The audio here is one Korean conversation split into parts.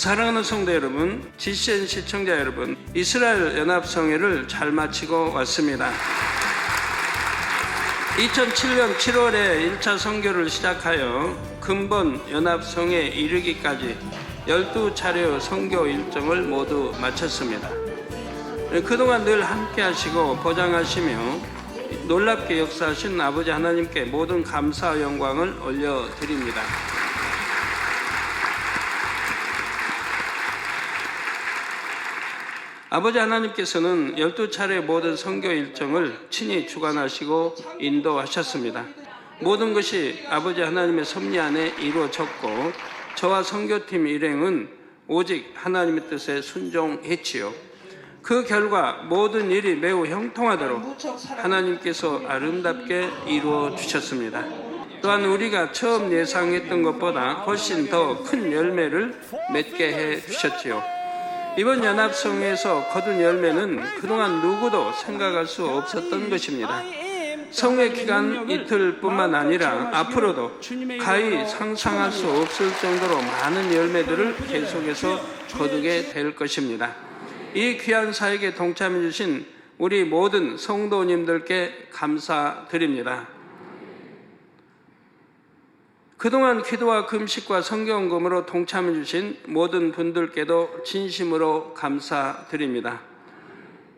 사랑하는 성도 여러분, GCN 시청자 여러분, 이스라엘 연합성회를 잘 마치고 왔습니다. 2007년 7월에 1차 선교를 시작하여 근본 연합성회에 이르기까지 12차례의 선교 일정을 모두 마쳤습니다. 그동안 늘 함께 하시고 보장하시며 놀랍게 역사하신 아버지 하나님께 모든 감사와 영광을 올려드립니다. 아버지 하나님께서는 12차례 모든 선교 일정을 친히 주관하시고 인도하셨습니다. 모든 것이 아버지 하나님의 섭리 안에 이루어졌고 저와 선교팀 일행은 오직 하나님의 뜻에 순종했지요. 그 결과 모든 일이 매우 형통하도록 하나님께서 아름답게 이루어 주셨습니다. 또한 우리가 처음 예상했던 것보다 훨씬 더 큰 열매를 맺게 해 주셨지요. 이번 연합성회에서 거둔 열매는 그동안 누구도 생각할 수 없었던 것입니다. 성회 기간 이틀뿐만 아니라 앞으로도 가히 상상할 수 없을 정도로 많은 열매들을 계속해서 거두게 될 것입니다. 이 귀한 사역에 동참해 주신 우리 모든 성도님들께 감사드립니다. 그동안 기도와 금식과 성경금으로 동참해 주신 모든 분들께도 진심으로 감사드립니다.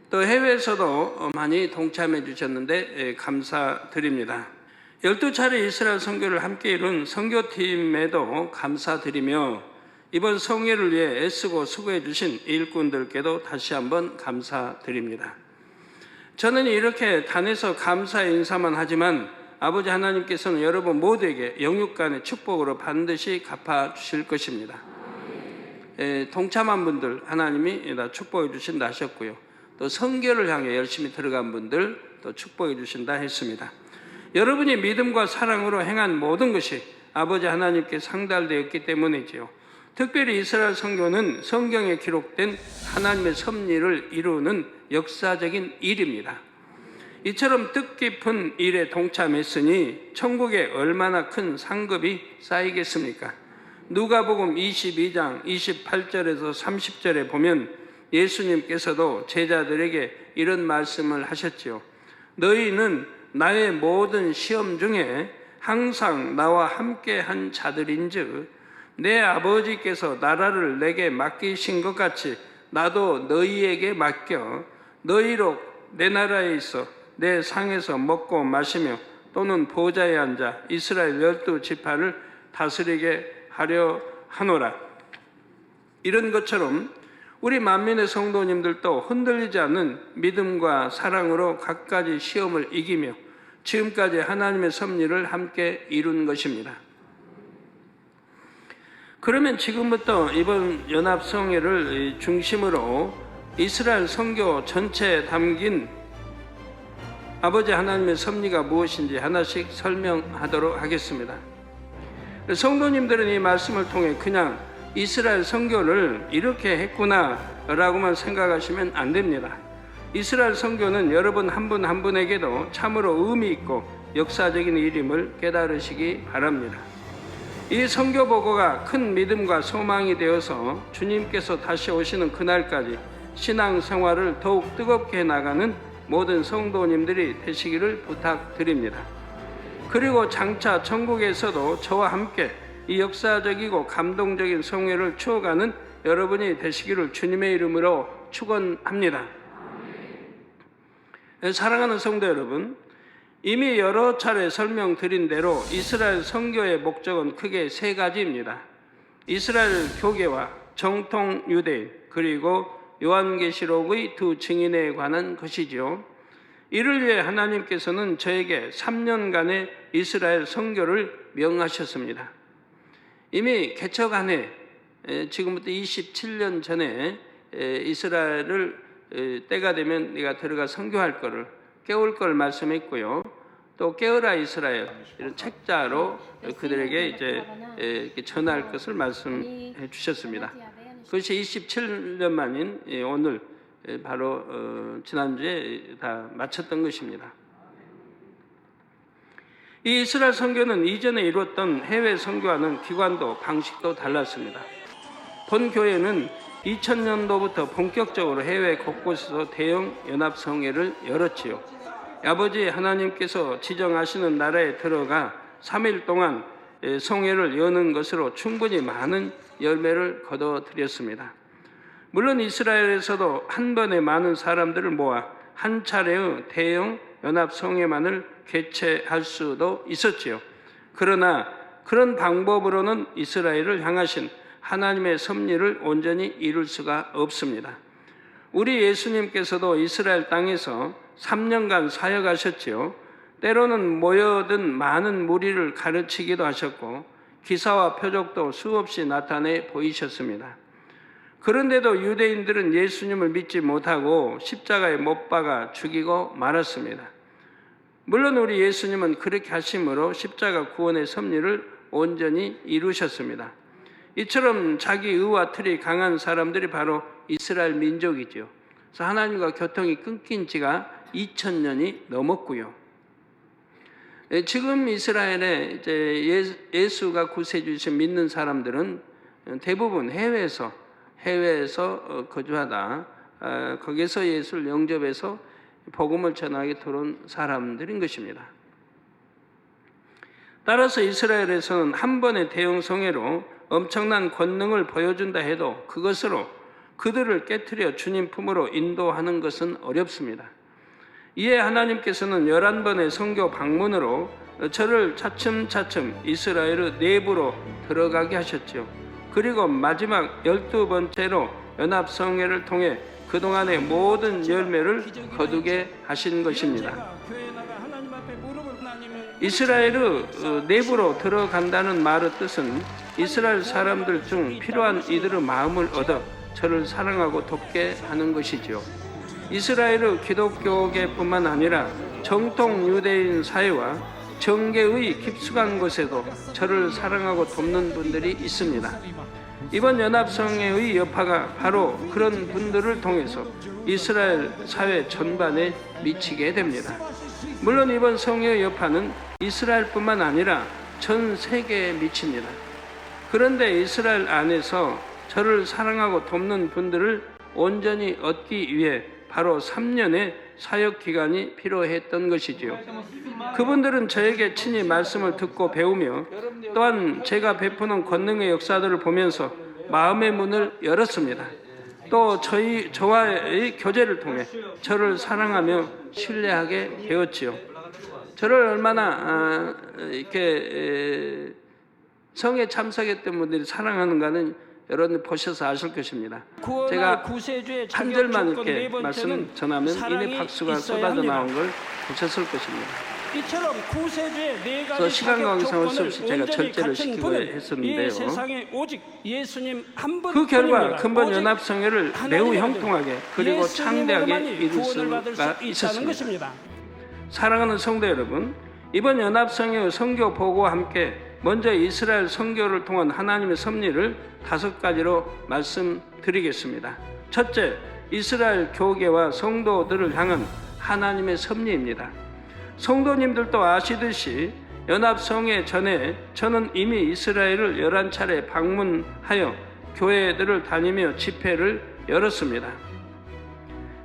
또 해외에서도 많이 동참해 주셨는데 감사드립니다. 12차례 이스라엘 선교를 함께 이룬 선교팀에도 감사드리며 이번 성회를 위해 애쓰고 수고해 주신 일꾼들께도 다시 한번 감사드립니다. 저는 이렇게 단에서 감사의 인사만 하지만 아버지 하나님께서는 여러분 모두에게 영육간의 축복으로 반드시 갚아주실 것입니다. 동참한 분들 하나님이 다 축복해 주신다 하셨고요. 또 선교를 향해 열심히 들어간 분들 또 축복해 주신다 했습니다. 여러분이 믿음과 사랑으로 행한 모든 것이 아버지 하나님께 상달되었기 때문이지요. 특별히 이스라엘 선교는 성경에 기록된 하나님의 섭리를 이루는 역사적인 일입니다. 이처럼 뜻깊은 일에 동참했으니 천국에 얼마나 큰 상급이 쌓이겠습니까? 누가복음 22장 28절에서 30절에 보면 예수님께서도 제자들에게 이런 말씀을 하셨지요. 너희는 나의 모든 시험 중에 항상 나와 함께한 자들인즉 내 아버지께서 나라를 내게 맡기신 것 같이 나도 너희에게 맡겨 너희로 내 나라에 있어 내 상에서 먹고 마시며 또는 보좌에 앉아 이스라엘 12지파를 다스리게 하려 하노라. 이런 것처럼 우리 만민의 성도님들도 흔들리지 않는 믿음과 사랑으로 갖가지 시험을 이기며 지금까지 하나님의 섭리를 함께 이룬 것입니다. 그러면 지금부터 이번 연합성회를 중심으로 이스라엘 선교 전체에 담긴 아버지 하나님의 섭리가 무엇인지 하나씩 설명하도록 하겠습니다. 성도님들은 이 말씀을 통해 그냥 이스라엘 선교를 이렇게 했구나 라고만 생각하시면 안 됩니다. 이스라엘 선교는 여러분 한 분 한 분에게도 참으로 의미 있고 역사적인 일임을 깨달으시기 바랍니다. 이 선교 보고가 큰 믿음과 소망이 되어서 주님께서 다시 오시는 그날까지 신앙생활을 더욱 뜨겁게 해나가는 모든 성도님들이 되시기를 부탁드립니다. 그리고 장차 천국에서도 저와 함께 이 역사적이고 감동적인 성회를 추어가는 여러분이 되시기를 주님의 이름으로 축원합니다. 사랑하는 성도 여러분, 이미 여러 차례 설명드린 대로 이스라엘 선교의 목적은 크게 세 가지입니다. 이스라엘 교계와 정통 유대인 그리고 요한계시록의 두 증인에 관한 것이지요. 이를 위해 하나님께서는 저에게 3년간의 이스라엘 선교를 명하셨습니다. 이미 개척한 해, 지금부터 27년 전에 이스라엘을 때가 되면 네가 들어가 선교할 거를 깨울 걸 말씀했고요. 또 깨어라 이스라엘 이런 책자로 그들에게 이제 전할 것을 말씀해 주셨습니다. 그것이 27년 만인 오늘 바로 지난주에 다 마쳤던 것입니다. 이 이스라엘 선교는 이전에 이루었던 해외 선교와는 기관도 방식도 달랐습니다. 본교회는 2000년도부터 본격적으로 해외 곳곳에서 대형 연합성회를 열었지요. 아버지 하나님께서 지정하시는 나라에 들어가 3일 동안 성회를 여는 것으로 충분히 많은 열매를 거둬들였습니다. 물론 이스라엘에서도 한 번에 많은 사람들을 모아 한 차례의 대형 연합성회만을 개최할 수도 있었지요. 그러나 그런 방법으로는 이스라엘을 향하신 하나님의 섭리를 온전히 이룰 수가 없습니다. 우리 예수님께서도 이스라엘 땅에서 3년간 사역하셨지요. 때로는 모여든 많은 무리를 가르치기도 하셨고 기사와 표적도 수없이 나타내 보이셨습니다. 그런데도 유대인들은 예수님을 믿지 못하고 십자가에 못 박아 죽이고 말았습니다. 물론 우리 예수님은 그렇게 하심으로 십자가 구원의 섭리를 온전히 이루셨습니다. 이처럼 자기 의와 틀이 강한 사람들이 바로 이스라엘 민족이죠. 그래서 하나님과 교통이 끊긴 지가 2000년이 넘었고요. 지금 이스라엘에 이제 예수가 구세주이신 믿는 사람들은 대부분 해외에서 거주하다 거기서 예수를 영접해서 복음을 전하게 들어온 사람들인 것입니다. 따라서 이스라엘에서는 한 번의 대형 성회로 엄청난 권능을 보여준다 해도 그것으로 그들을 깨트려 주님 품으로 인도하는 것은 어렵습니다. 이에 하나님께서는 11번의 선교 방문으로 저를 차츰차츰 이스라엘의 내부로 들어가게 하셨죠. 그리고 마지막 12번째로 연합성회를 통해 그동안의 모든 열매를 거두게 하신 것입니다. 이스라엘의 내부로 들어간다는 말의 뜻은 이스라엘 사람들 중 필요한 이들의 마음을 얻어 저를 사랑하고 돕게 하는 것이죠. 이스라엘의 기독교계뿐만 아니라 정통 유대인 사회와 정계의 깊숙한 곳에도 저를 사랑하고 돕는 분들이 있습니다. 이번 연합성회의 여파가 바로 그런 분들을 통해서 이스라엘 사회 전반에 미치게 됩니다. 물론 이번 성회의 여파는 이스라엘뿐만 아니라 전 세계에 미칩니다. 그런데 이스라엘 안에서 저를 사랑하고 돕는 분들을 온전히 얻기 위해 바로 3년의 사역 기간이 필요했던 것이지요. 그분들은 저에게 친히 말씀을 듣고 배우며 또한 제가 베푸는 권능의 역사들을 보면서 마음의 문을 열었습니다. 또 저와의 교제를 통해 저를 사랑하며 신뢰하게 되었지요. 저를 얼마나 이렇게 성에 참석했던 분들이 사랑하는가는 여러분 보셔서 아실 것입니다. 제가 한 절만 이렇게 말씀 전하면 이내 박수가 쏟아져 나온 걸 보셨을 것입니다. 이처럼 구세주의 네 그래서 가지 시간 자격 관계상 수 조건을 없이 제가 온전히 절제를 갖춘 시키고 분은 했었는데요. 이 세상에 오직 예수님 한 그 분뿐입니다. 결과 근본 연합성회를 매우 하나님의 형통하게 그리고 창대하게 예수님으로만이 이룰 구원을 받을 수가 수 있다는 있었습니다. 것입니다. 사랑하는 성도 여러분, 이번 연합성회의 선교 보고와 함께 먼저 이스라엘 선교를 통한 하나님의 섭리를 5가지로 말씀드리겠습니다. 첫째, 이스라엘 교계와 성도들을 향한 하나님의 섭리입니다. 성도님들도 아시듯이 연합성회 전에 저는 이미 이스라엘을 11차례 방문하여 교회들을 다니며 집회를 열었습니다.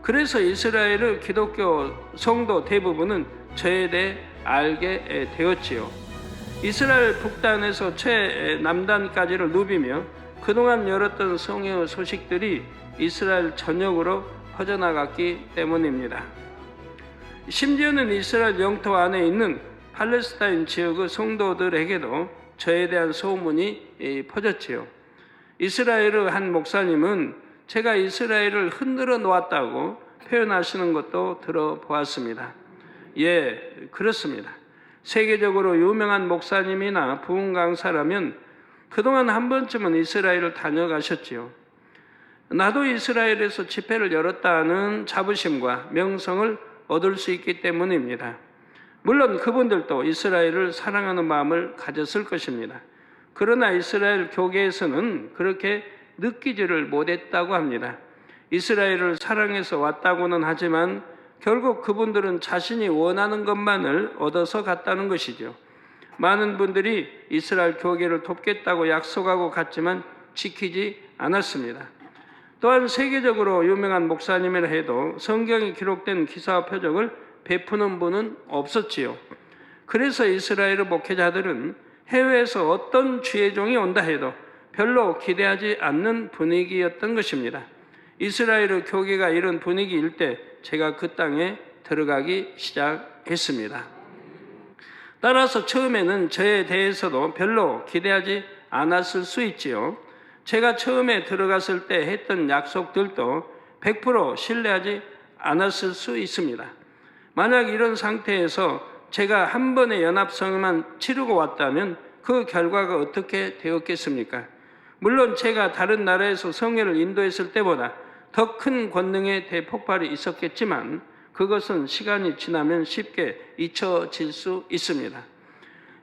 그래서 이스라엘의 기독교 성도 대부분은 저에 대해 알게 되었지요. 이스라엘 북단에서 최남단까지를 누비며 그동안 열었던 성회의 소식들이 이스라엘 전역으로 퍼져나갔기 때문입니다. 심지어는 이스라엘 영토 안에 있는 팔레스타인 지역의 성도들에게도 저에 대한 소문이 퍼졌지요. 이스라엘의 한 목사님은 제가 이스라엘을 흔들어 놓았다고 표현하시는 것도 들어보았습니다. 예, 그렇습니다. 세계적으로 유명한 목사님이나 부흥 강사라면 그동안 한 번쯤은 이스라엘을 다녀가셨지요. 나도 이스라엘에서 집회를 열었다는 자부심과 명성을 얻을 수 있기 때문입니다. 물론 그분들도 이스라엘을 사랑하는 마음을 가졌을 것입니다. 그러나 이스라엘 교계에서는 그렇게 느끼지를 못했다고 합니다. 이스라엘을 사랑해서 왔다고는 하지만 결국 그분들은 자신이 원하는 것만을 얻어서 갔다는 것이죠. 많은 분들이 이스라엘 교계를 돕겠다고 약속하고 갔지만 지키지 않았습니다. 또한 세계적으로 유명한 목사님이라 해도 성경에 기록된 기사와 표적을 베푸는 분은 없었지요. 그래서 이스라엘의 목회자들은 해외에서 어떤 주의 종이 온다 해도 별로 기대하지 않는 분위기였던 것입니다. 이스라엘의 교계가 이런 분위기일 때 제가 그 땅에 들어가기 시작했습니다. 따라서 처음에는 저에 대해서도 별로 기대하지 않았을 수 있지요. 제가 처음에 들어갔을 때 했던 약속들도 100% 신뢰하지 않았을 수 있습니다. 만약 이런 상태에서 제가 한 번의 연합성만 치르고 왔다면 그 결과가 어떻게 되었겠습니까? 물론 제가 다른 나라에서 성회를 인도했을 때보다 더 큰 권능의 대폭발이 있었겠지만 그것은 시간이 지나면 쉽게 잊혀질 수 있습니다.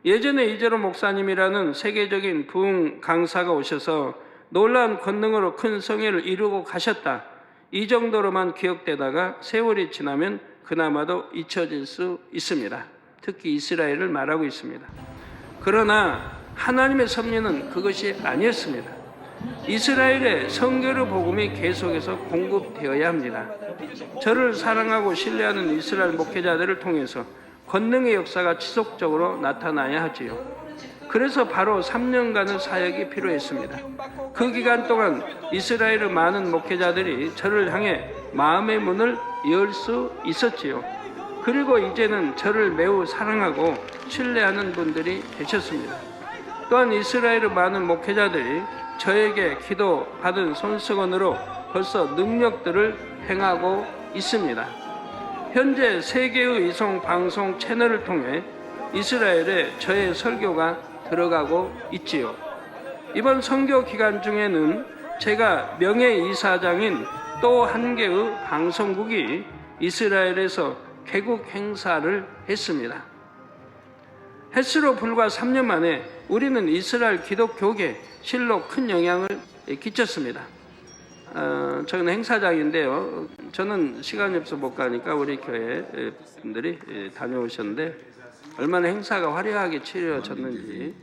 예전에 이재로 목사님이라는 세계적인 부흥 강사가 오셔서 놀라운 권능으로 큰 성회를 이루고 가셨다. 이 정도로만 기억되다가 세월이 지나면 그나마도 잊혀질 수 있습니다. 특히 이스라엘을 말하고 있습니다. 그러나 하나님의 섭리는 그것이 아니었습니다. 이스라엘의 선교의 복음이 계속해서 공급되어야 합니다. 저를 사랑하고 신뢰하는 이스라엘 목회자들을 통해서 권능의 역사가 지속적으로 나타나야 하지요. 그래서 바로 3년간의 사역이 필요했습니다. 그 기간 동안 이스라엘의 많은 목회자들이 저를 향해 마음의 문을 열 수 있었지요. 그리고 이제는 저를 매우 사랑하고 신뢰하는 분들이 되셨습니다. 또한 이스라엘의 많은 목회자들이 저에게 기도받은 손수건으로 벌써 능력들을 행하고 있습니다. 현재 세계의 이송 방송 채널을 통해 이스라엘에 저의 설교가 들어가고 있지요. 이번 선교 기간 중에는 제가 명예이사장인 또 한 개의 방송국이 이스라엘에서 개국 행사를 했습니다. 햇수로 불과 3년 만에 우리는 이스라엘 기독교계에 실로 큰 영향을 끼쳤습니다. 저는 행사장인데요. 저는 시간이 없어 못 가니까 우리 교회 분들이 다녀오셨는데 얼마나 행사가 화려하게 치러졌는지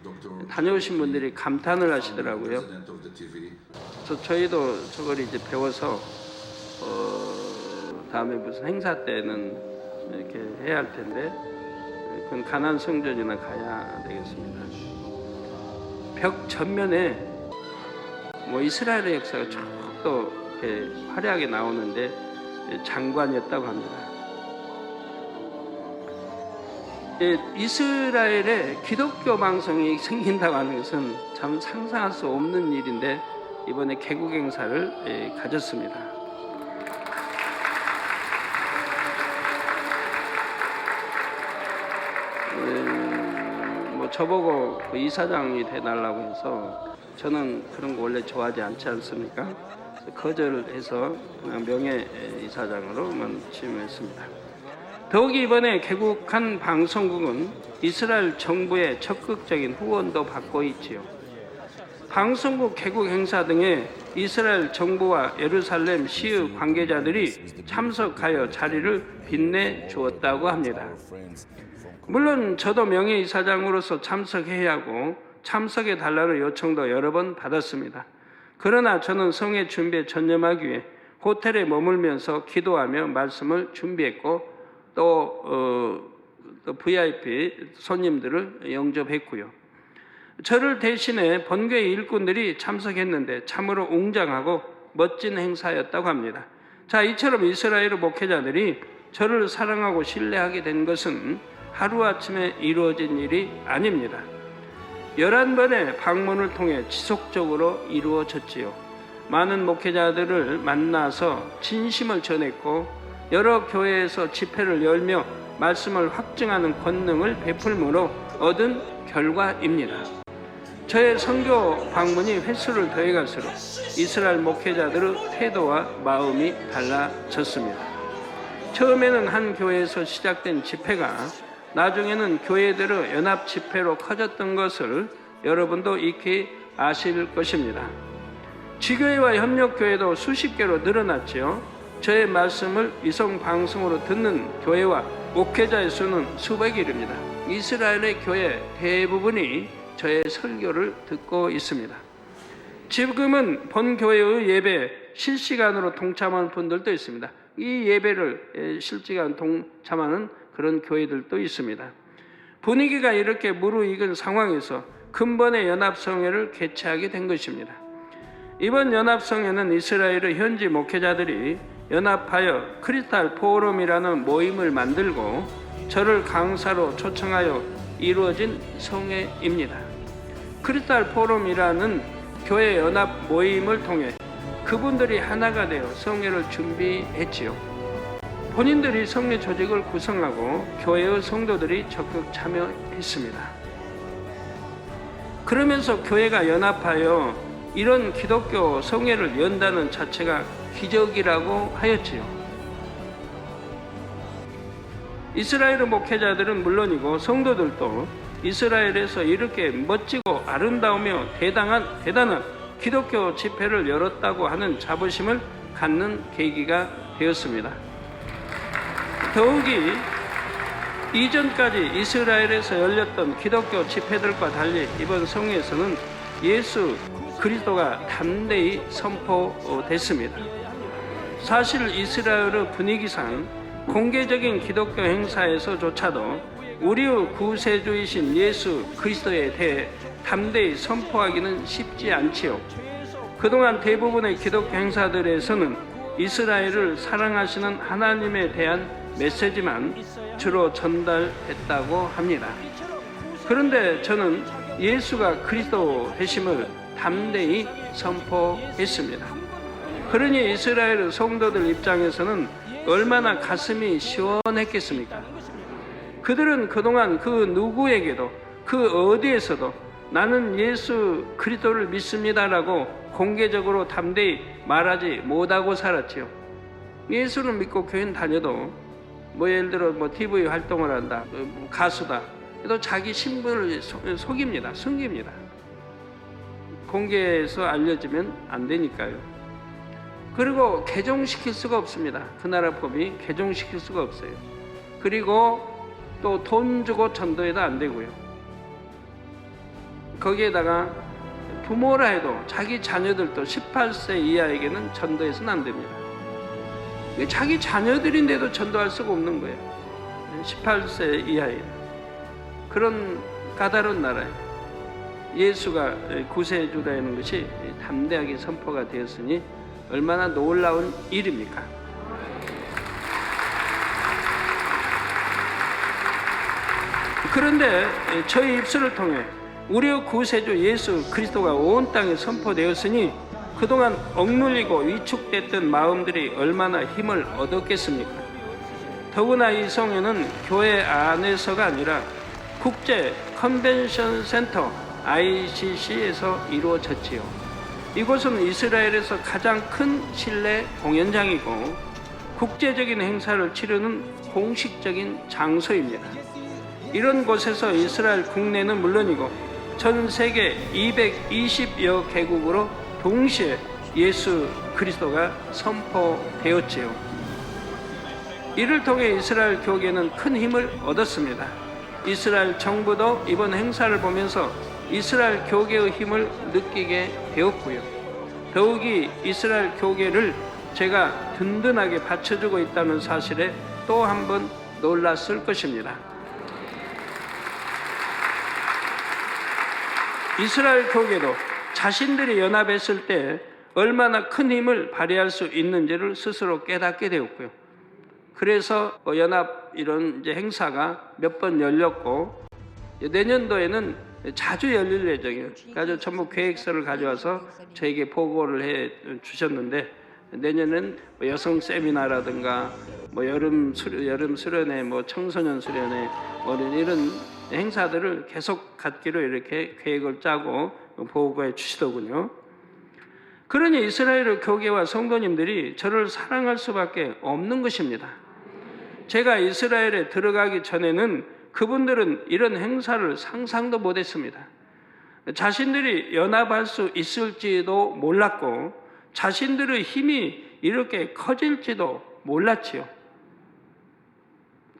다녀오신 분들이 감탄을 하시더라고요. 그래서 저희도 저걸 이제 배워서 다음에 무슨 행사 때는 이렇게 해야 할 텐데 그건 가나안 성전이나 가야 되겠습니다. 벽 전면에 뭐 이스라엘의 역사가 쭉 또 이렇게 화려하게 나오는데 장관이었다고 합니다. 이스라엘에 기독교 방송이 생긴다고 하는 것은 참 상상할 수 없는 일인데 이번에 개국 행사를 가졌습니다. 뭐 저보고 그 이사장이 돼달라고 해서 저는 그런 거 원래 좋아하지 않지 않습니까? 거절해서 그냥 명예 이사장으로만 취임했습니다. 더욱이 이번에 개국한 방송국은 이스라엘 정부의 적극적인 후원도 받고 있지요. 방송국 개국 행사 등에 이스라엘 정부와 예루살렘 시의 관계자들이 참석하여 자리를 빛내 주었다고 합니다. 물론 저도 명예이사장으로서 참석해야 하고 참석해 달라는 요청도 여러 번 받았습니다. 그러나 저는 성회 준비에 전념하기 위해 호텔에 머물면서 기도하며 말씀을 준비했고 또 VIP 손님들을 영접했고요. 저를 대신해 본교회 일꾼들이 참석했는데 참으로 웅장하고 멋진 행사였다고 합니다. 자, 이처럼 이스라엘의 목회자들이 저를 사랑하고 신뢰하게 된 것은 하루아침에 이루어진 일이 아닙니다. 11번의 방문을 통해 지속적으로 이루어졌지요. 많은 목회자들을 만나서 진심을 전했고 여러 교회에서 집회를 열며 말씀을 확증하는 권능을 베풀므로 얻은 결과입니다. 저의 선교 방문이 횟수를 더해갈수록 이스라엘 목회자들의 태도와 마음이 달라졌습니다. 처음에는 한 교회에서 시작된 집회가 나중에는 교회들의 연합 집회로 커졌던 것을 여러분도 익히 아실 것입니다. 지교회와 협력교회도 수십 개로 늘어났지요. 저의 말씀을 위성방송으로 듣는 교회와 목회자의 수는 수백이 이릅니다. 이스라엘의 교회 대부분이 저의 설교를 듣고 있습니다. 지금은 본교회의 예배 실시간으로 동참하는 분들도 있습니다. 이 예배를 실시간 동참하는 그런 교회들도 있습니다. 분위기가 이렇게 무르익은 상황에서 근본의 연합성회를 개최하게 된 것입니다. 이번 연합성회는 이스라엘의 현지 목회자들이 연합하여 크리스탈 포럼이라는 모임을 만들고 저를 강사로 초청하여 이루어진 성회입니다. 크리스탈 포럼이라는 교회 연합 모임을 통해 그분들이 하나가 되어 성회를 준비했지요. 본인들이 성회 조직을 구성하고 교회의 성도들이 적극 참여했습니다. 그러면서 교회가 연합하여 이런 기독교 성회를 연다는 자체가 기적이라고 하였지요. 이스라엘의 목회자들은 물론이고 성도들도 이스라엘에서 이렇게 멋지고 아름다우며 대단한 기독교 집회를 열었다고 하는 자부심을 갖는 계기가 되었습니다. 더욱이 이전까지 이스라엘에서 열렸던 기독교 집회들과 달리 이번 성회에서는 예수 그리스도가 담대히 선포됐습니다. 사실 이스라엘의 분위기상 공개적인 기독교 행사에서조차도 우리의 구세주이신 예수 그리스도에 대해 담대히 선포하기는 쉽지 않지요. 그동안 대부분의 기독교 행사들에서는 이스라엘을 사랑하시는 하나님에 대한 메시지만 주로 전달했다고 합니다. 그런데 저는 예수가 그리스도 되심을 담대히 선포했습니다. 그러니 이스라엘 성도들 입장에서는 얼마나 가슴이 시원했겠습니까? 그들은 그동안 그 누구에게도 그 어디에서도 나는 예수 그리스도를 믿습니다라고 공개적으로 담대히 말하지 못하고 살았지요. 예수를 믿고 교회 다녀도 예를 들어 TV 활동을 한다, 가수다, 또 자기 신분을 속입니다, 숨깁니다. 공개해서 알려지면 안 되니까요. 그리고 개종시킬 수가 없습니다. 그 나라 법이 개종시킬 수가 없어요. 그리고 또 돈 주고 전도해도 안 되고요. 거기에다가 부모라 해도 자기 자녀들도 18세 이하에게는 전도해서는 안 됩니다. 자기 자녀들인데도 전도할 수가 없는 거예요. 18세 이하에. 그런 까다로운 나라에 예수가 구세주라는 것이 담대하게 선포가 되었으니 얼마나 놀라운 일입니까? 그런데 저희 입술을 통해 우리의 구세주 예수 그리스도가 온 땅에 선포되었으니 그동안 억눌리고 위축됐던 마음들이 얼마나 힘을 얻었겠습니까? 더구나 이 성회는 교회 안에서가 아니라 국제 컨벤션 센터 ICC에서 이루어졌지요. 이곳은 이스라엘에서 가장 큰 실내 공연장이고 국제적인 행사를 치르는 공식적인 장소입니다. 이런 곳에서 이스라엘 국내는 물론이고 전 세계 220여 개국으로 동시에 예수 그리스도가 선포되었지요. 이를 통해 이스라엘 교계는 큰 힘을 얻었습니다. 이스라엘 정부도 이번 행사를 보면서 이스라엘 교계의 힘을 느끼게 되었고요. 더욱이 이스라엘 교계를 제가 든든하게 받쳐주고 있다는 사실에 또 한 번 놀랐을 것입니다. 이스라엘 교계도 자신들이 연합했을 때 얼마나 큰 힘을 발휘할 수 있는지를 스스로 깨닫게 되었고요. 그래서 연합 이런 행사가 몇 번 열렸고 내년도에는 자주 열릴 예정이에요. 그래서 전부 계획서를 가져와서 저에게 보고를 해 주셨는데 내년은 여성 세미나라든가 여름 수련회, 청소년 수련회 이런 행사들을 계속 갖기로 이렇게 계획을 짜고 보고해 주시더군요. 그러니 이스라엘 교계와 성도님들이 저를 사랑할 수밖에 없는 것입니다. 제가 이스라엘에 들어가기 전에는 그분들은 이런 행사를 상상도 못했습니다. 자신들이 연합할 수 있을지도 몰랐고 자신들의 힘이 이렇게 커질지도 몰랐지요.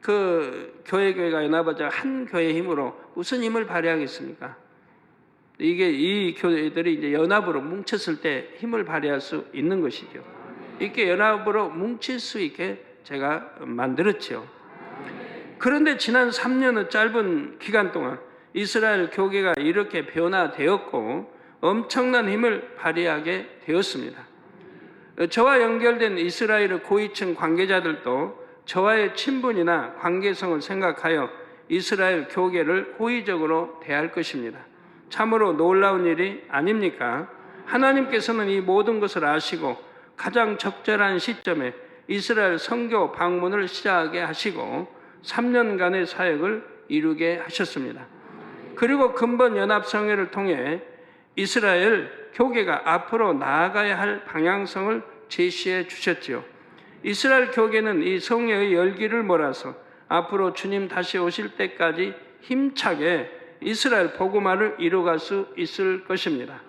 그 교회가 연합하자 한 교회의 힘으로 무슨 힘을 발휘하겠습니까? 이게 이 교회들이 이제 연합으로 뭉쳤을 때 힘을 발휘할 수 있는 것이죠. 이렇게 연합으로 뭉칠 수 있게 제가 만들었죠. 그런데 지난 3년의 짧은 기간 동안 이스라엘 교계가 이렇게 변화되었고 엄청난 힘을 발휘하게 되었습니다. 저와 연결된 이스라엘의 고위층 관계자들도 저와의 친분이나 관계성을 생각하여 이스라엘 교계를 호의적으로 대할 것입니다. 참으로 놀라운 일이 아닙니까? 하나님께서는 이 모든 것을 아시고 가장 적절한 시점에 이스라엘 선교 방문을 시작하게 하시고 3년간의 사역을 이루게 하셨습니다. 그리고 근본 연합성회를 통해 이스라엘 교계가 앞으로 나아가야 할 방향성을 제시해 주셨지요. 이스라엘 교계는 이 성회의 열기를 몰아서 앞으로 주님 다시 오실 때까지 힘차게 이스라엘 복음화를 이루어갈 수 있을 것입니다.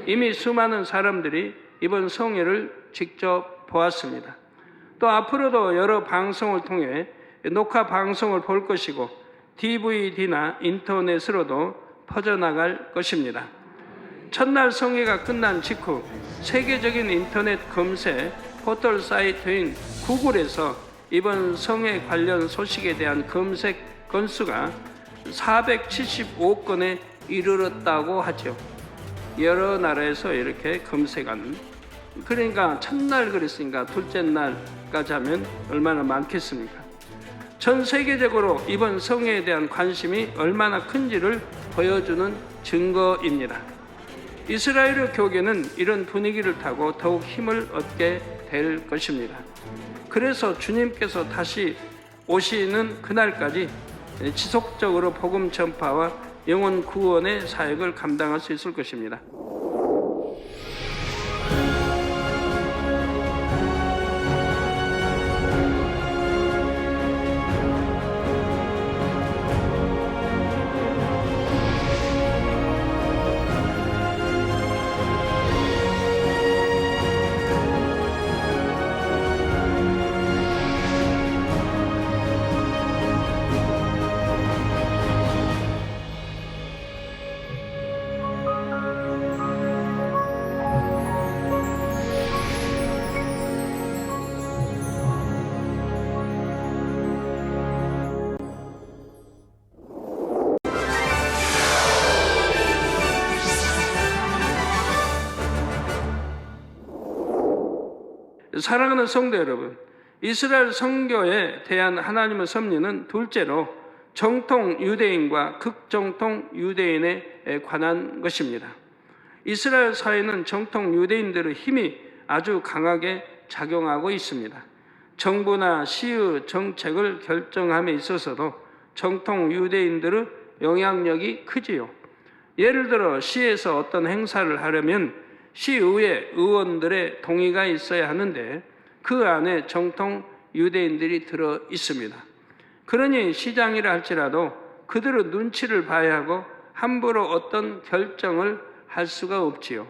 이미 수많은 사람들이 이번 성회를 직접 보았습니다. 또 앞으로도 여러 방송을 통해 녹화 방송을 볼 것이고 DVD나 인터넷으로도 퍼져나갈 것입니다. 첫날 성회가 끝난 직후 세계적인 인터넷 검색 포털 사이트인 구글에서 이번 성회 관련 소식에 대한 검색 건수가 475건에 이르렀다고 하죠. 여러 나라에서 이렇게 검색한, 그러니까 첫날 그랬으니까 둘째 날까지 하면 얼마나 많겠습니까? 전 세계적으로 이번 성회에 대한 관심이 얼마나 큰지를 보여주는 증거입니다. 이스라엘 교계는 이런 분위기를 타고 더욱 힘을 얻게 될 것입니다. 그래서 주님께서 다시 오시는 그날까지 지속적으로 복음 전파와 영혼 구원의 사역을 감당할 수 있을 것입니다. 사랑하는 성도 여러분, 이스라엘 선교에 대한 하나님의 섭리는 둘째로 정통 유대인과 극정통 유대인에 관한 것입니다. 이스라엘 사회는 정통 유대인들의 힘이 아주 강하게 작용하고 있습니다. 정부나 시의 정책을 결정함에 있어서도 정통 유대인들의 영향력이 크지요. 예를 들어 시에서 어떤 행사를 하려면 시의회 의원들의 동의가 있어야 하는데 그 안에 정통 유대인들이 들어 있습니다. 그러니 시장이라 할지라도 그들의 눈치를 봐야 하고 함부로 어떤 결정을 할 수가 없지요.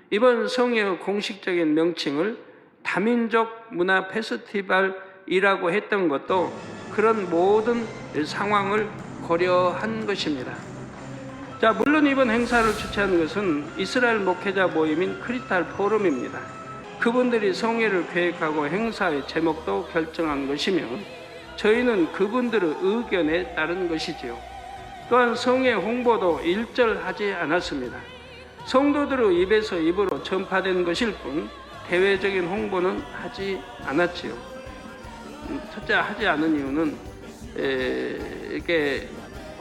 이번 성회의 공식적인 명칭을 다민족 문화 페스티벌이라고 했던 것도 그런 모든 상황을 고려한 것입니다. 자, 물론 이번 행사를 주최한 것은 이스라엘 목회자 모임인 크리스탈 포럼입니다. 그분들이 성회를 계획하고 행사의 제목도 결정한 것이며 저희는 그분들의 의견에 따른 것이지요. 또한 성회 홍보도 일절하지 않았습니다. 성도들의 입에서 입으로 전파된 것일 뿐 대외적인 홍보는 하지 않았지요. 첫째, 하지 않은 이유는 이렇게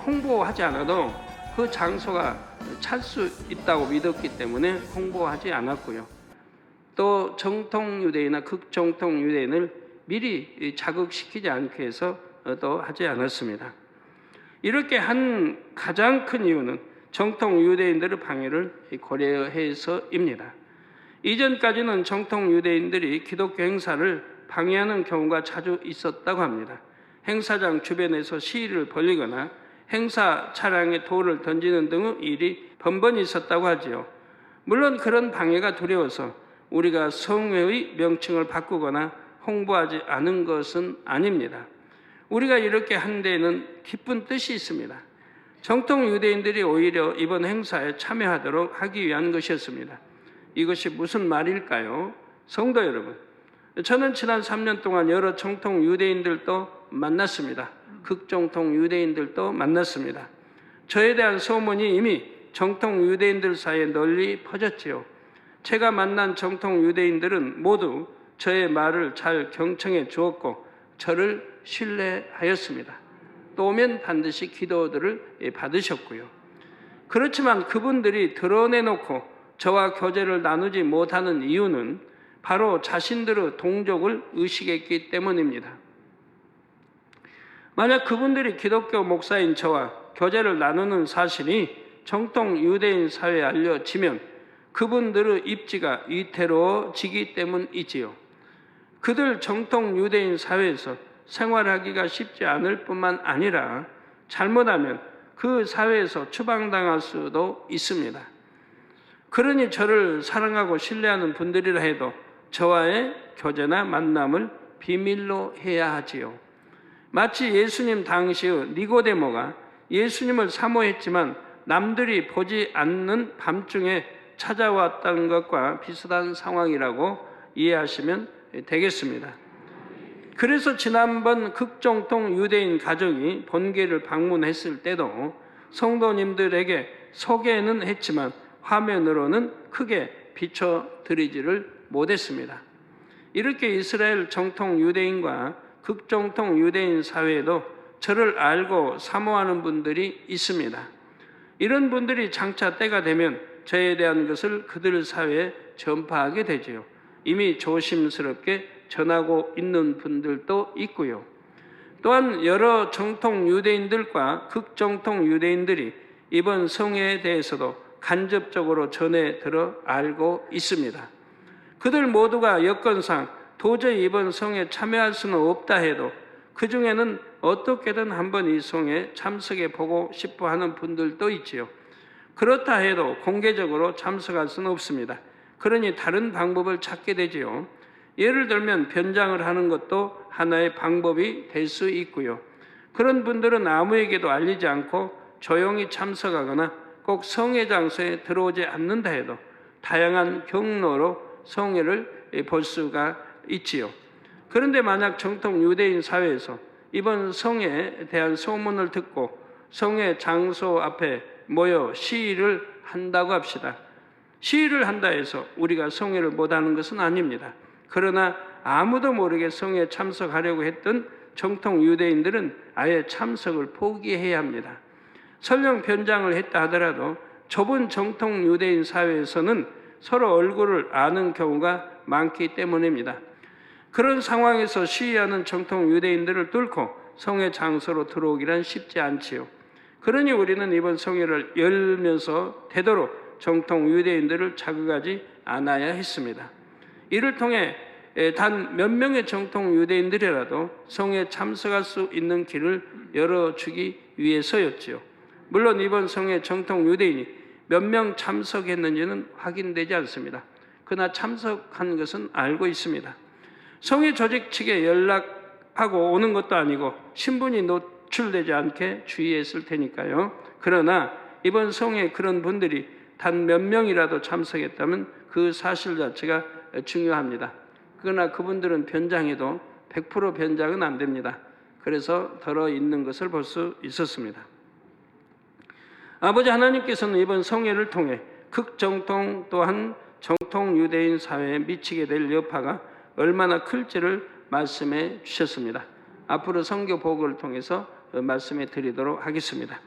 홍보하지 않아도 그 장소가 찰 수 있다고 믿었기 때문에 홍보하지 않았고요. 또 정통 유대인이나 극정통 유대인을 미리 자극시키지 않게 해서 또 하지 않았습니다. 이렇게 한 가장 큰 이유는 정통 유대인들의 방해를 고려해서입니다. 이전까지는 정통 유대인들이 기독교 행사를 방해하는 경우가 자주 있었다고 합니다. 행사장 주변에서 시위를 벌이거나 행사 차량에 돌을 던지는 등의 일이 번번이 있었다고 하지요. 물론 그런 방해가 두려워서 우리가 성회의 명칭을 바꾸거나 홍보하지 않은 것은 아닙니다. 우리가 이렇게 한 데에는 기쁜 뜻이 있습니다. 정통 유대인들이 오히려 이번 행사에 참여하도록 하기 위한 것이었습니다. 이것이 무슨 말일까요? 성도 여러분, 저는 지난 3년 동안 여러 정통 유대인들도 만났습니다. 극정통 유대인들도 만났습니다. 저에 대한 소문이 이미 정통 유대인들 사이에 널리 퍼졌지요. 제가 만난 정통 유대인들은 모두 저의 말을 잘 경청해 주었고 저를 신뢰하였습니다. 또 오면 반드시 기도들을 받으셨고요. 그렇지만 그분들이 드러내놓고 저와 교제를 나누지 못하는 이유는 바로 자신들의 동족을 의식했기 때문입니다. 만약 그분들이 기독교 목사인 저와 교제를 나누는 사실이 정통 유대인 사회에 알려지면 그분들의 입지가 위태로워지기 때문이지요. 그들 정통 유대인 사회에서 생활하기가 쉽지 않을 뿐만 아니라 잘못하면 그 사회에서 추방당할 수도 있습니다. 그러니 저를 사랑하고 신뢰하는 분들이라 해도 저와의 교제나 만남을 비밀로 해야 하지요. 마치 예수님 당시의 니고데모가 예수님을 사모했지만 남들이 보지 않는 밤중에 찾아왔다는 것과 비슷한 상황이라고 이해하시면 되겠습니다. 그래서 지난번 극정통 유대인 가족이 본교를 방문했을 때도 성도님들에게 소개는 했지만 화면으로는 크게 비춰드리지를 못했습니다. 이렇게 이스라엘 정통 유대인과 극정통 유대인 사회에도 저를 알고 사모하는 분들이 있습니다. 이런 분들이 장차 때가 되면 저에 대한 것을 그들 사회에 전파하게 되지요. 이미 조심스럽게 전하고 있는 분들도 있고요. 또한 여러 정통 유대인들과 극정통 유대인들이 이번 성회에 대해서도 간접적으로 전해 들어 알고 있습니다. 그들 모두가 여건상 도저히 이번 성회에 참여할 수는 없다 해도 그 중에는 어떻게든 한번 이 성회에 참석해 보고 싶어 하는 분들도 있지요. 그렇다 해도 공개적으로 참석할 수는 없습니다. 그러니 다른 방법을 찾게 되지요. 예를 들면 변장을 하는 것도 하나의 방법이 될 수 있고요. 그런 분들은 아무에게도 알리지 않고 조용히 참석하거나 꼭 성회 장소에 들어오지 않는다 해도 다양한 경로로 성회를 볼 수가 있지요. 그런데 만약 정통 유대인 사회에서 이번 성회에 대한 소문을 듣고 성회 장소 앞에 모여 시위를 한다고 합시다. 시위를 한다 해서 우리가 성회를 못하는 것은 아닙니다. 그러나 아무도 모르게 성회에 참석하려고 했던 정통 유대인들은 아예 참석을 포기해야 합니다. 설령 변장을 했다 하더라도 좁은 정통 유대인 사회에서는 서로 얼굴을 아는 경우가 많기 때문입니다. 그런 상황에서 시위하는 정통 유대인들을 뚫고 성회 장소로 들어오기란 쉽지 않지요. 그러니 우리는 이번 성회를 열면서 되도록 정통 유대인들을 자극하지 않아야 했습니다. 이를 통해 단 몇 명의 정통 유대인들이라도 성회에 참석할 수 있는 길을 열어주기 위해서였지요. 물론 이번 성회 정통 유대인이 몇 명 참석했는지는 확인되지 않습니다. 그러나 참석한 것은 알고 있습니다. 성회 조직 측에 연락하고 오는 것도 아니고 신분이 노출되지 않게 주의했을 테니까요. 그러나 이번 성회에 그런 분들이 단 몇 명이라도 참석했다면 그 사실 자체가 중요합니다. 그러나 그분들은 변장해도 100% 변장은 안 됩니다. 그래서 들어있는 것을 볼 수 있었습니다. 아버지 하나님께서는 이번 성회를 통해 극정통 또한 정통 유대인 사회에 미치게 될 여파가 얼마나 클지를 말씀해 주셨습니다. 앞으로 선교 보고를 통해서 말씀해 드리도록 하겠습니다.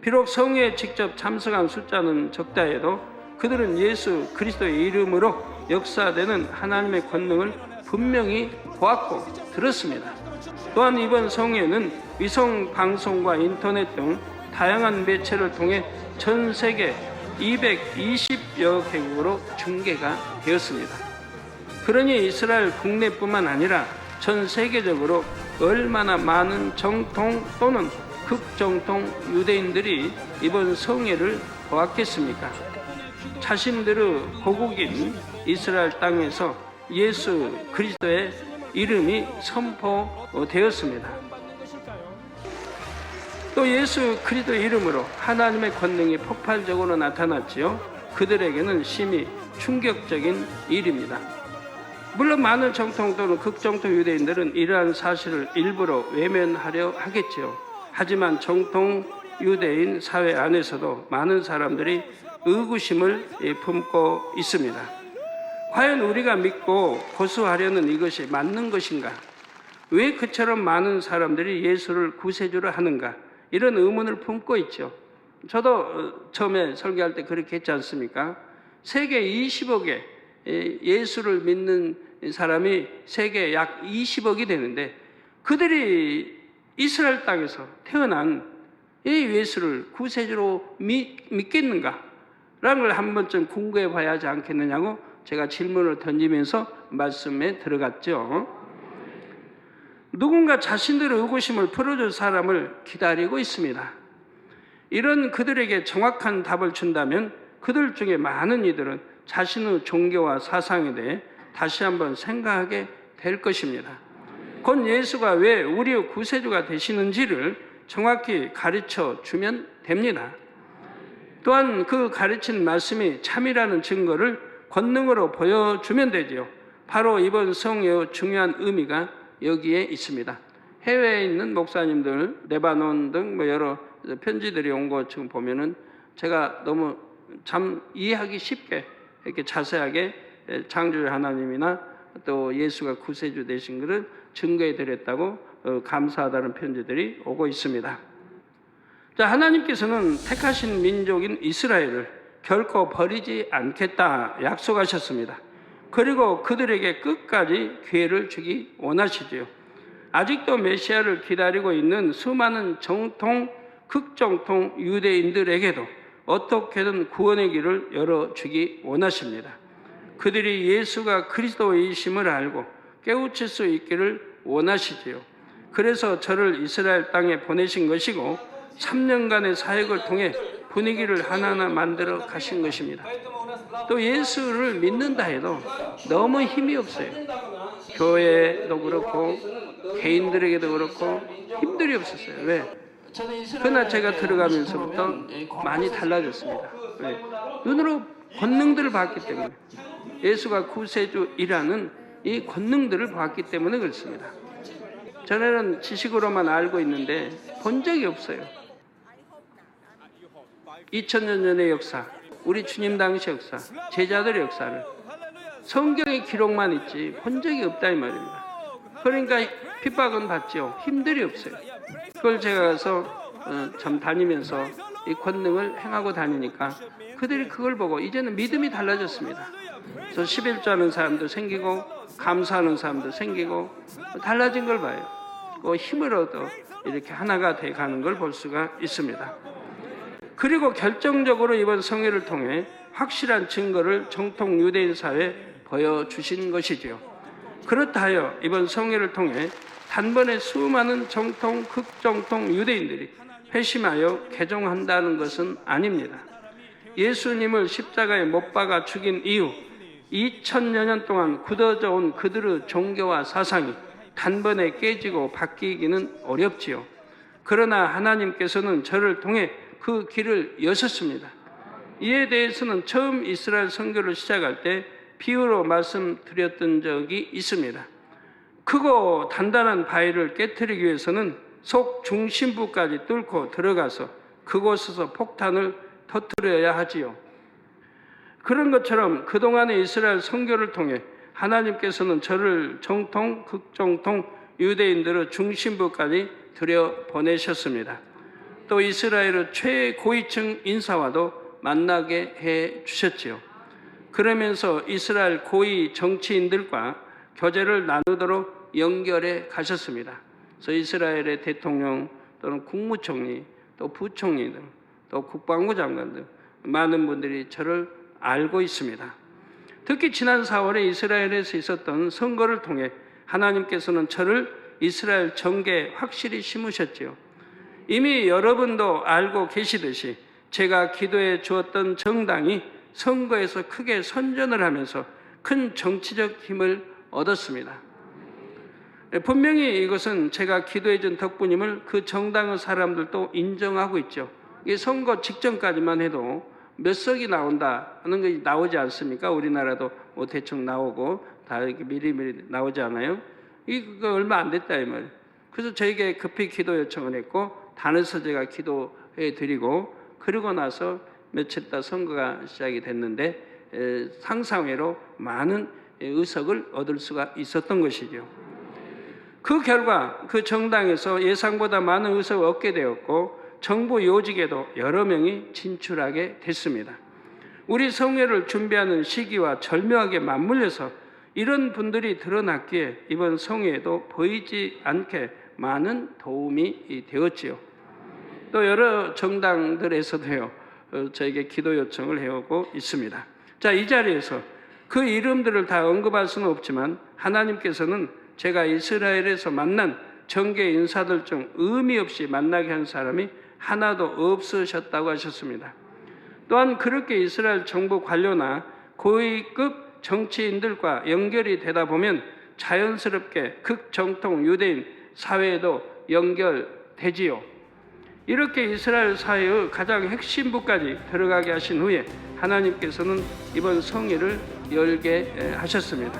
비록 성회에 직접 참석한 숫자는 적다 해도 그들은 예수 그리스도의 이름으로 역사되는 하나님의 권능을 분명히 보았고 들었습니다. 또한 이번 성회는 위성 방송과 인터넷 등 다양한 매체를 통해 전 세계 220여 개국으로 중계가 되었습니다. 그러니 이스라엘 국내뿐만 아니라 전 세계적으로 얼마나 많은 정통 또는 극정통 유대인들이 이번 성회를 보았겠습니까? 자신들의 고국인 이스라엘 땅에서 예수 그리스도의 이름이 선포되었습니다. 또 예수 그리스도의 이름으로 하나님의 권능이 폭발적으로 나타났지요. 그들에게는 심히 충격적인 일입니다. 물론 많은 정통 또는 극정통 유대인들은 이러한 사실을 일부러 외면하려 하겠지요. 하지만 정통 유대인 사회 안에서도 많은 사람들이 의구심을 품고 있습니다. 과연 우리가 믿고 고수하려는 이것이 맞는 것인가? 왜 그처럼 많은 사람들이 예수를 구세주로 하는가? 이런 의문을 품고 있죠. 저도 처음에 설교할 때 그렇게 했지 않습니까? 세계 20억의 예수를 믿는 사람이 세계 약 20억이 되는데 그들이 이스라엘 땅에서 태어난 이 예수를 구세주로 믿겠는가? 라는 걸 한 번쯤 궁금해 봐야 하지 않겠느냐고 제가 질문을 던지면서 말씀에 들어갔죠. 누군가 자신들의 의구심을 풀어줄 사람을 기다리고 있습니다. 이런 그들에게 정확한 답을 준다면 그들 중에 많은 이들은 자신의 종교와 사상에 대해 다시 한번 생각하게 될 것입니다. 곧 예수가 왜 우리의 구세주가 되시는지를 정확히 가르쳐 주면 됩니다. 또한 그 가르친 말씀이 참이라는 증거를 권능으로 보여주면 되지요. 바로 이번 성회의 중요한 의미가 여기에 있습니다. 해외에 있는 목사님들, 레바논 등 여러 편지들이 온 거 지금 보면은 제가 너무 참 이해하기 쉽게 이렇게 자세하게 창조주 하나님이나 또 예수가 구세주 되신 것을 증거해 드렸다고 감사하다는 편지들이 오고 있습니다. 자, 하나님께서는 택하신 민족인 이스라엘을 결코 버리지 않겠다 약속하셨습니다. 그리고 그들에게 끝까지 기회를 주기 원하시지요. 아직도 메시아를 기다리고 있는 수많은 정통, 극정통 유대인들에게도 어떻게든 구원의 길을 열어주기 원하십니다. 그들이 예수가 그리스도이심을 알고 깨우칠 수 있기를 원하시지요. 그래서 저를 이스라엘 땅에 보내신 것이고 3년간의 사역을 통해 분위기를 하나하나 만들어 가신 것입니다. 또 예수를 믿는다 해도 너무 힘이 없어요. 교회도 그렇고 개인들에게도 그렇고 힘들이 없었어요. 왜? 그러나 제가 들어가면서부터 많이 달라졌습니다. 왜? 눈으로 권능들을 봤기 때문에 예수가 구세주이라는 이 권능들을 봤기 때문에 그렇습니다. 전에는 지식으로만 알고 있는데 본 적이 없어요. 2000년 전의 역사, 우리 주님 당시 역사, 제자들의 역사를 성경의 기록만 있지 본 적이 없다 이 말입니다. 그러니까 핍박은 받죠. 힘들이 없어요. 그걸 제가 가서 참 다니면서 이 권능을 행하고 다니니까 그들이 그걸 보고 이제는 믿음이 달라졌습니다. 그래서 11조 하는 사람도 생기고 감사하는 사람도 생기고 달라진 걸 봐요. 그 힘을 얻어 이렇게 하나가 돼 가는 걸 볼 수가 있습니다. 그리고 결정적으로 이번 성회를 통해 확실한 증거를 정통 유대인 사회에 보여주신 것이지요. 그렇다 하여 이번 성회를 통해 단번에 수많은 정통, 극정통 유대인들이 회심하여 개종한다는 것은 아닙니다. 예수님을 십자가에 못 박아 죽인 이후 2000여 년 동안 굳어져 온 그들의 종교와 사상이 단번에 깨지고 바뀌기는 어렵지요. 그러나 하나님께서는 저를 통해 그 길을 여셨습니다. 이에 대해서는 처음 이스라엘 선교를 시작할 때 비유로 말씀드렸던 적이 있습니다. 크고 단단한 바위를 깨트리기 위해서는 속 중심부까지 뚫고 들어가서 그곳에서 폭탄을 터뜨려야 하지요. 그런 것처럼 그동안의 이스라엘 선교를 통해 하나님께서는 저를 정통, 극정통 유대인들의 중심부까지 들여보내셨습니다. 또 이스라엘의 최고위층 인사와도 만나게 해 주셨지요. 그러면서 이스라엘 고위 정치인들과 교제를 나누도록 연결해 가셨습니다. 그래서 이스라엘의 대통령 또는 국무총리 또 부총리 등 또 국방부 장관 등 많은 분들이 저를 알고 있습니다. 특히 지난 4월에 이스라엘에서 있었던 선거를 통해 하나님께서는 저를 이스라엘 정계에 확실히 심으셨지요. 이미 여러분도 알고 계시듯이 제가 기도해 주었던 정당이 선거에서 크게 선전을 하면서 큰 정치적 힘을 얻었습니다. 분명히 이것은 제가 기도해 준 덕분임을 그 정당의 사람들도 인정하고 있죠. 이 선거 직전까지만 해도 몇 석이 나온다 하는 것이 나오지 않습니까? 우리나라도 뭐 대충 나오고 다 이렇게 미리미리 나오지 않아요? 이거 얼마 안 됐다 이 말이에요. 그래서 저에게 급히 기도 요청을 했고 단에서 제가 기도해 드리고 그러고 나서 며칠 있다 선거가 시작이 됐는데 상상외로 많은 의석을 얻을 수가 있었던 것이죠. 그 결과 그 정당에서 예상보다 많은 의석을 얻게 되었고 정부 요직에도 여러 명이 진출하게 됐습니다. 우리 성회를 준비하는 시기와 절묘하게 맞물려서 이런 분들이 드러났기에 이번 성회에도 보이지 않게 많은 도움이 되었지요. 또 여러 정당들에서도요 저에게 기도 요청을 해오고 있습니다. 자, 이 자리에서 그 이름들을 다 언급할 수는 없지만 하나님께서는 제가 이스라엘에서 만난 정계 인사들 중 의미 없이 만나게 한 사람이 하나도 없으셨다고 하셨습니다. 또한 그렇게 이스라엘 정부 관료나 고위급 정치인들과 연결이 되다 보면 자연스럽게 극정통 유대인 사회에도 연결되지요. 이렇게 이스라엘 사회의 가장 핵심부까지 들어가게 하신 후에 하나님께서는 이번 성회를 열게 하셨습니다.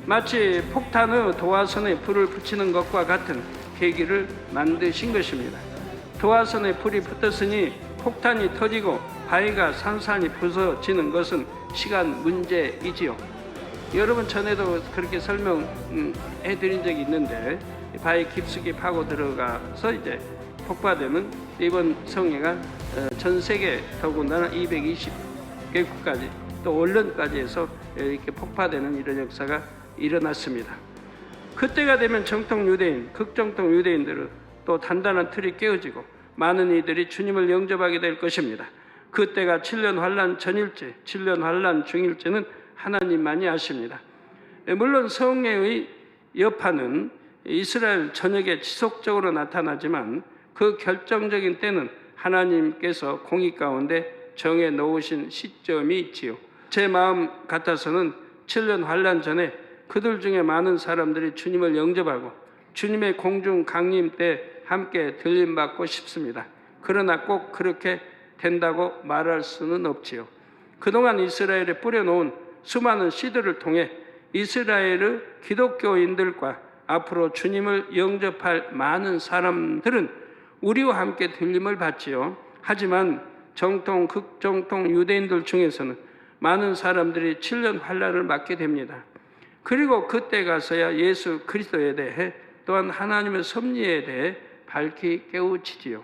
마치 폭탄의 도화선에 불을 붙이는 것과 같은 계기를 만드신 것입니다. 도화선에 불이 붙었으니 폭탄이 터지고 바위가 산산이 부서지는 것은 시간 문제이지요. 여러분 전에도 그렇게 설명해 드린 적이 있는데 바위 깊숙이 파고 들어가서 이제 폭파되는 이번 성회가 전 세계 더군다나 220개국까지 또 언론까지 해서 이렇게 폭파되는 이런 역사가 일어났습니다. 그때가 되면 정통 유대인, 극정통 유대인들은 또 단단한 틀이 깨어지고 많은 이들이 주님을 영접하게 될 것입니다. 그때가 7년 환란 전일째, 7년 환란 중일째는 하나님만이 아십니다. 물론 성회의 여파는 이스라엘 전역에 지속적으로 나타나지만 그 결정적인 때는 하나님께서 공의 가운데 정해 놓으신 시점이 있지요. 제 마음 같아서는 7년 환란 전에 그들 중에 많은 사람들이 주님을 영접하고 주님의 공중 강림 때 함께 들림받고 싶습니다. 그러나 꼭 그렇게 된다고 말할 수는 없지요. 그동안 이스라엘에 뿌려놓은 수많은 씨들을 통해 이스라엘의 기독교인들과 앞으로 주님을 영접할 많은 사람들은 우리와 함께 들림을 받지요. 하지만 정통, 극정통 유대인들 중에서는 많은 사람들이 7년 환란을 맞게 됩니다. 그리고 그때 가서야 예수 그리스도에 대해 또한 하나님의 섭리에 대해 밝히 깨우치지요.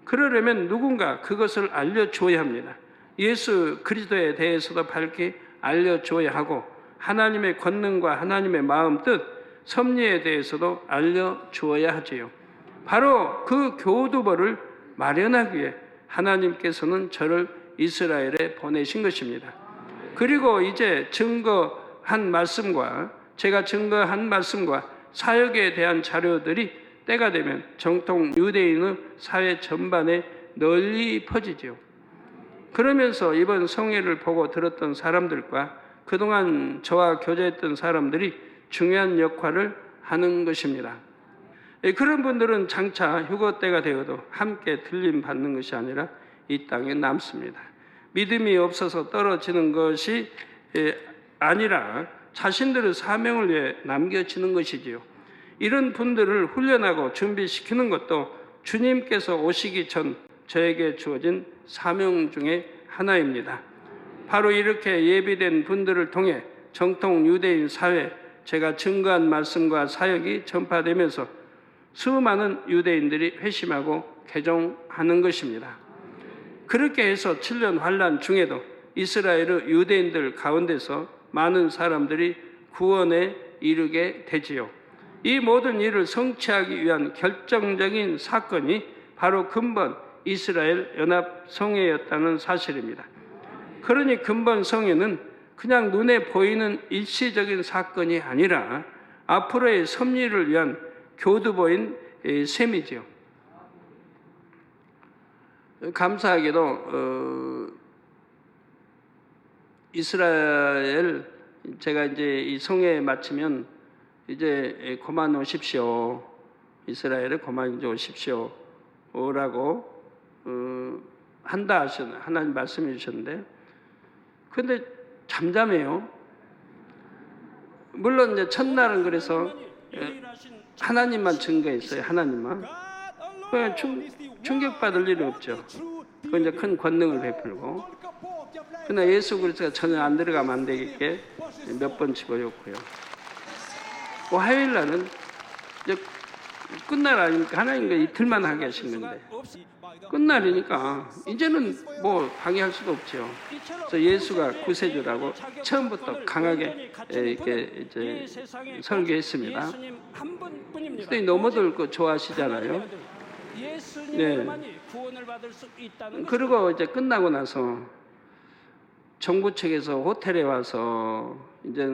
그러려면 누군가 그것을 알려줘야 합니다. 예수 그리스도에 대해서도 밝히 알려줘야 하고 하나님의 권능과 하나님의 마음 뜻, 섭리에 대해서도 알려주어야 하지요. 바로 그 교두보를 마련하기 위해 하나님께서는 저를 이스라엘에 보내신 것입니다. 그리고 이제 증거한 말씀과 제가 증거한 말씀과 사역에 대한 자료들이 때가 되면 정통 유대인의 사회 전반에 널리 퍼지죠. 그러면서 이번 성회를 보고 들었던 사람들과 그동안 저와 교제했던 사람들이 중요한 역할을 하는 것입니다. 그런 분들은 장차 휴거 때가 되어도 함께 들림 받는 것이 아니라 이 땅에 남습니다. 믿음이 없어서 떨어지는 것이 아니라 자신들의 사명을 위해 남겨지는 것이지요. 이런 분들을 훈련하고 준비시키는 것도 주님께서 오시기 전 저에게 주어진 사명 중에 하나입니다. 바로 이렇게 예비된 분들을 통해 정통 유대인 사회, 제가 증거한 말씀과 사역이 전파되면서 수많은 유대인들이 회심하고 개종하는 것입니다. 그렇게 해서 7년 환란 중에도 이스라엘의 유대인들 가운데서 많은 사람들이 구원에 이르게 되지요. 이 모든 일을 성취하기 위한 결정적인 사건이 바로 근본 이스라엘 연합 성회였다는 사실입니다. 그러니 근본 성회는 그냥 눈에 보이는 일시적인 사건이 아니라 앞으로의 섭리를 위한 교두보인 셈이죠. 감사하게도 이스라엘 제가 이제 이 성회에 마치면 이제 그만 오십시오. 이스라엘에 그만 이제 오십시오라고 한다 하셨 하나님 말씀해 주셨는데, 근데 잠잠해요. 물론 이제 첫날은 그래서 하나님만 증거했어요. 하나님만. 그냥 충격받을 일은 없죠. 그 이제 큰 권능을 베풀고. 그러나 예수 그리스도가 전혀 안 들어가면 안 되겠게 몇 번 집어줬고요. 화요일 날은 이제 끝날 아닙니까? 하나님과 이틀만 하게 하신 건데, 끝날이니까 이제는 뭐 방해할 수도 없죠. 그래서 예수가 구세주라고 처음부터 강하게 이렇게 이제 설교했습니다. 그때 너무들 그 좋아하시잖아요. 네. 그리고 이제 끝나고 나서 정부 측에서 호텔에 와서 이제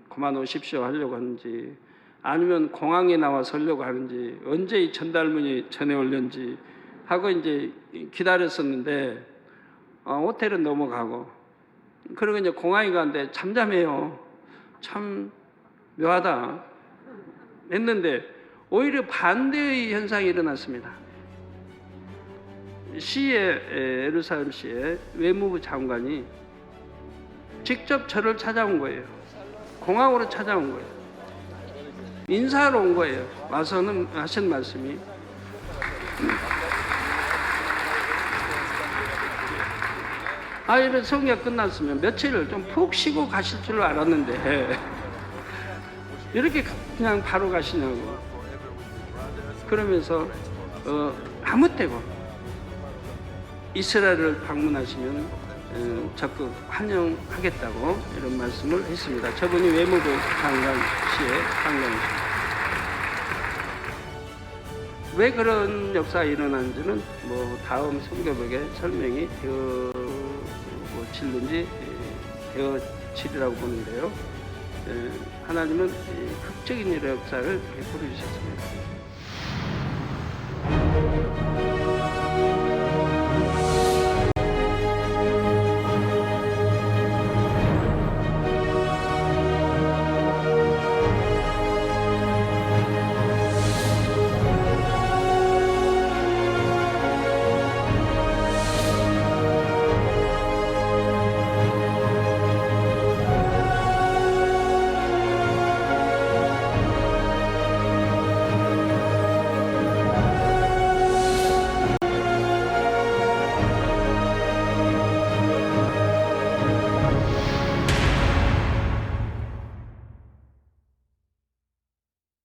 그만 오십시오 하려고 하는지, 아니면 공항에 나와서 하려고 하는지, 언제 이 전달문이 전해올는지 하고 이제 기다렸었는데, 호텔은 넘어가고, 그리고 이제 공항에 가는데 잠잠해요. 참 묘하다 했는데 오히려 반대의 현상이 일어났습니다. 예루살렘 시의 외무부 장관이 직접 저를 찾아온 거예요. 공항으로 찾아온 거예요. 인사하러 온 거예요. 와서는 하신 말씀이, 이런 성회가 끝났으면 며칠을 좀 푹 쉬고 가실 줄 알았는데 이렇게 그냥 바로 가시냐고. 그러면서 아무 때고 이스라엘을 방문하시면 적극 환영하겠다고 이런 말씀을 했습니다. 저분이 외무부 장관시의 장관이십니다. 왜 그런 역사가 일어나는지는 뭐 다음 성경에 설명이 되어질는지 되어지리라고 보는데요. 하나님은 극적인 일의 역사를 베풀어 주셨습니다.